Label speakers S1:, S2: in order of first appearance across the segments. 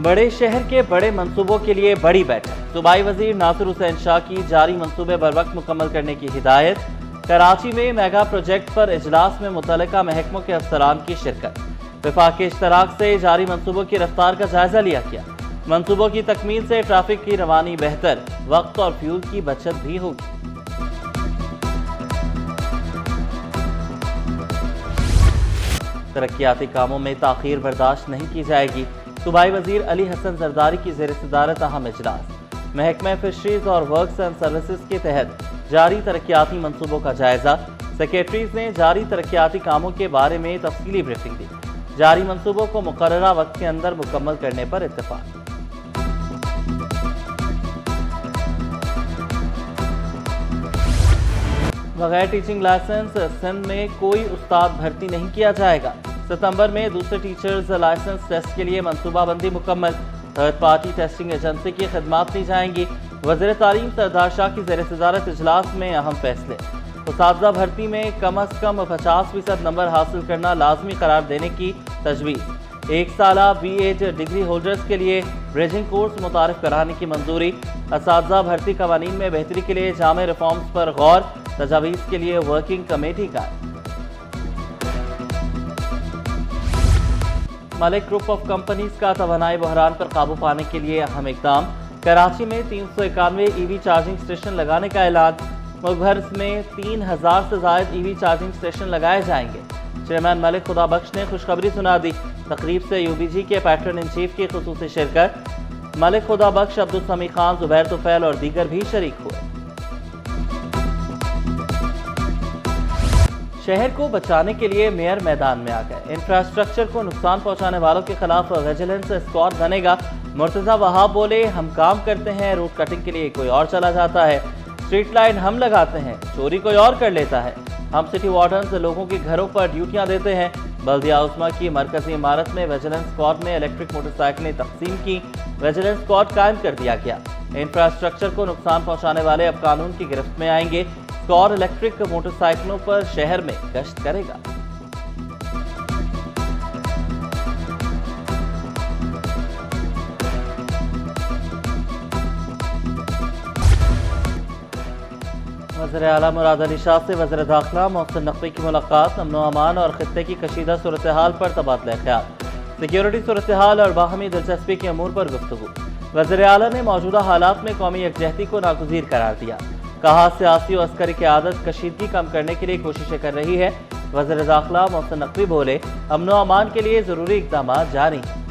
S1: بڑے شہر کے بڑے منصوبوں کے لیے بڑی بیٹھک، صوبائی وزیر ناصر حسین شاہ کی جاری منصوبے بر وقت مکمل کرنے کی ہدایت۔ کراچی میں میگا پروجیکٹ پر اجلاس میں متعلقہ محکموں کے افسران کی شرکت۔ وفاق کے اشتراک سے جاری منصوبوں کی رفتار کا جائزہ لیا گیا۔ منصوبوں کی تکمیل سے ٹریفک کی روانی بہتر، وقت اور فیول کی بچت بھی ہوگی۔ ترقیاتی کاموں میں تاخیر برداشت نہیں کی جائے گی، صوبائی وزیر علی حسن زرداری کی زیر صدارت اہم اجلاس۔ محکمہ فشریز اور ورکس اینڈ سروسز کے تحت جاری ترقیاتی منصوبوں کا جائزہ۔ سیکریٹریز نے جاری ترقیاتی کاموں کے بارے میں تفصیلی بریفنگ دی۔ جاری منصوبوں کو مقررہ وقت کے اندر مکمل کرنے پر اتفاق۔ بغیر ٹیچنگ لائسنس سندھ میں کوئی استاد بھرتی نہیں کیا جائے گا۔ ستمبر میں دوسرے ٹیچرز لائسنس ٹیسٹ کے لیے منصوبہ بندی مکمل۔ تھرڈ پارٹی ٹیسٹنگ ایجنسی کی خدمات لی جائیں گی۔ وزیر تعلیم سردار شاہ کی زیر صدارت اجلاس میں اہم فیصلے۔ اساتذہ بھرتی میں کم از کم 50% نمبر حاصل کرنا لازمی قرار دینے کی تجویز۔ 1 سالہ B.Ed ڈگری ہولڈرز کے لیے بریجنگ کورس متعارف کرانے کی منظوری۔ اساتذہ بھرتی قوانین میں بہتری کے لیے جامع ریفارمز پر غور، تجاویز کے لیے ورکنگ کمیٹی کا۔ ملک گروپ آف کمپنیز کا توانائی بحران پر قابو پانے کے لیے اہم اقدام۔ کراچی میں 391 EV چارجنگ اسٹیشن لگانے کا اعلان۔ ملک بھر میں 3000 سے زائد EV چارجنگ اسٹیشن لگائے جائیں گے۔ چیئرمین ملک خدا بخش نے خوشخبری سنا دی۔ تقریب سے UBG کے پیٹرن ان چیف کی خصوصی شرکت۔ ملک خدا بخش، عبدالسمیع خان، زبیر طفیل اور دیگر بھی شریک ہوئے۔ شہر کو بچانے کے لیے میئر میدان میں آ گئے۔ انفراسٹرکچر کو نقصان پہنچانے والوں کے خلاف ویجیلنس اسکواڈ بنے گا۔ مرتضی وہاب بولے، ہم کام کرتے ہیں، روڈ کٹنگ کے لیے کوئی اور چلا جاتا ہے، اسٹریٹ لائٹ ہم لگاتے ہیں، چوری کوئی اور کر لیتا ہے۔ ہم سٹی وارڈنز لوگوں کے گھروں پر ڈیوٹیاں دیتے ہیں۔ بلدیہ عظمیٰ کی مرکزی عمارت میں ویجیلنس اسکواڈ نے الیکٹرک موٹر سائیکلیں تقسیم کی۔ ویجیلنس اسکواڈ قائم کر دیا گیا۔ انفراسٹرکچر کو نقصان پہنچانے والے اب قانون کی گرفت میں آئیں گے۔ اسکواڈ الیکٹرک موٹر سائیکلوں پر شہر میں گشت کرے گا۔ وزیر اعلیٰ مراد علی شاہ سے وزیر داخلہ محسن نقوی کی ملاقات۔ امن و امان اور خطے کی کشیدہ صورتحال پر تبادلہ خیال۔ سیکیورٹی صورتحال اور باہمی دلچسپی کے امور پر گفتگو۔ وزیر اعلیٰ نے موجودہ حالات میں قومی یکجہتی کو ناگزیر قرار دیا۔ کہا، سیاسی و عسکری قیادت کشیدگی کم کرنے کے لیے کوششیں کر رہی ہے۔ وزیر داخلہ محسن نقوی بولے، امن و امان کے لیے ضروری اقدامات جاری ہیں۔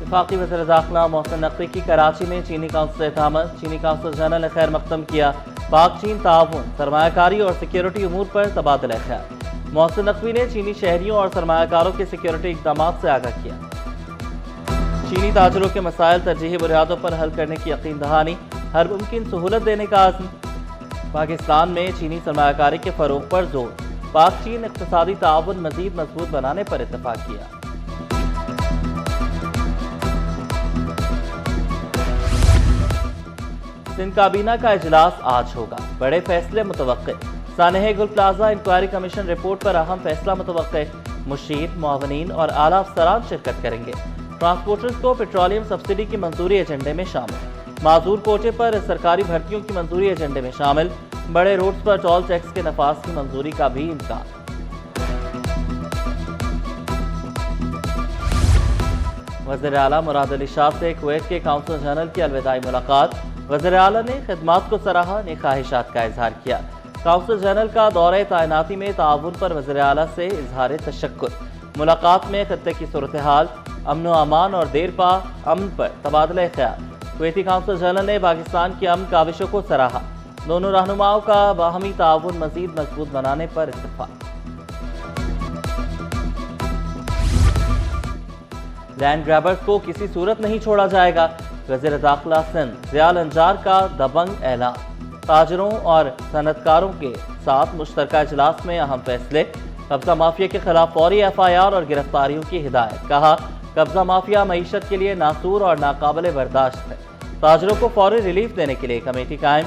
S1: وفاقی وزیر داخلہ محسن نقوی کی کراچی میں چینی کونسل احتامت۔ چینی کونسل جنرل نے خیر مقدم کیا۔ پاک چین تعاون، سرمایہ کاری اور سیکیورٹی امور پر تبادلہ خیال۔ محسن نقوی نے چینی شہریوں اور سرمایہ کاروں کے سیکیورٹی اقدامات سے آگاہ کیا۔ چینی تاجروں کے مسائل ترجیحی بنیادوں پر حل کرنے کی یقین دہانی، ہر ممکن سہولت دینے کا عزم۔ پاکستان میں چینی سرمایہ کاری کے فروغ پر زور۔ پاک چین اقتصادی تعاون مزید مضبوط بنانے پر اتفاق کیا۔ سندھ کابینہ کا اجلاس آج ہوگا، بڑے فیصلے متوقع۔ سانحہ گل پلازا انکوائری کمیشن رپورٹ پر اہم فیصلہ متوقع۔ مشیر، معاونین اور اعلیٰ افسران شرکت کریں گے۔ ٹرانسپورٹرز کو پیٹرولیم سبسڈی کی منظوری ایجنڈے میں شامل۔ معذور کوٹے پر سرکاری بھرتیوں کی منظوری ایجنڈے میں شامل۔ بڑے روڈز پر ٹول ٹیکس کے نفاذ کی منظوری کا بھی امکان۔ وزیر اعلیٰ مراد علی شاہ سے کویت کے کونسل جنرل کی الوداعی ملاقات۔ وزیر اعلیٰ نے خدمات کو سراہا، نیک خواہشات کا اظہار کیا۔ کونسل جنرل کا دورہ تعیناتی میں تعاون پر وزیر اعلیٰ سے اظہار تشکر۔ ملاقات میں خطے کی صورتحال، امن و امان اور دیر پا امن پر تبادلہ خیال۔ کویتی کونسل جنرل نے پاکستان کی امن کاوشوں کو سراہا۔ دونوں رہنماؤں کا باہمی تعاون مزید مضبوط بنانے پر اتفاق۔ لینڈ گریبرز کو کسی صورت نہیں چھوڑا جائے گا۔ وزیر داخلہ سندھ ضیاء الانجار کا دبنگ اعلان۔ تاجروں اور صنعت کاروں کے ساتھ مشترکہ اجلاس میں اہم فیصلے۔ قبضہ مافیا کے خلاف فوری FIR اور گرفتاریوں کی ہدایت۔ کہا، قبضہ مافیا معیشت کے لیے ناسور اور ناقابل برداشت ہے۔ تاجروں کو فوری ریلیف دینے کے لیے کمیٹی قائم۔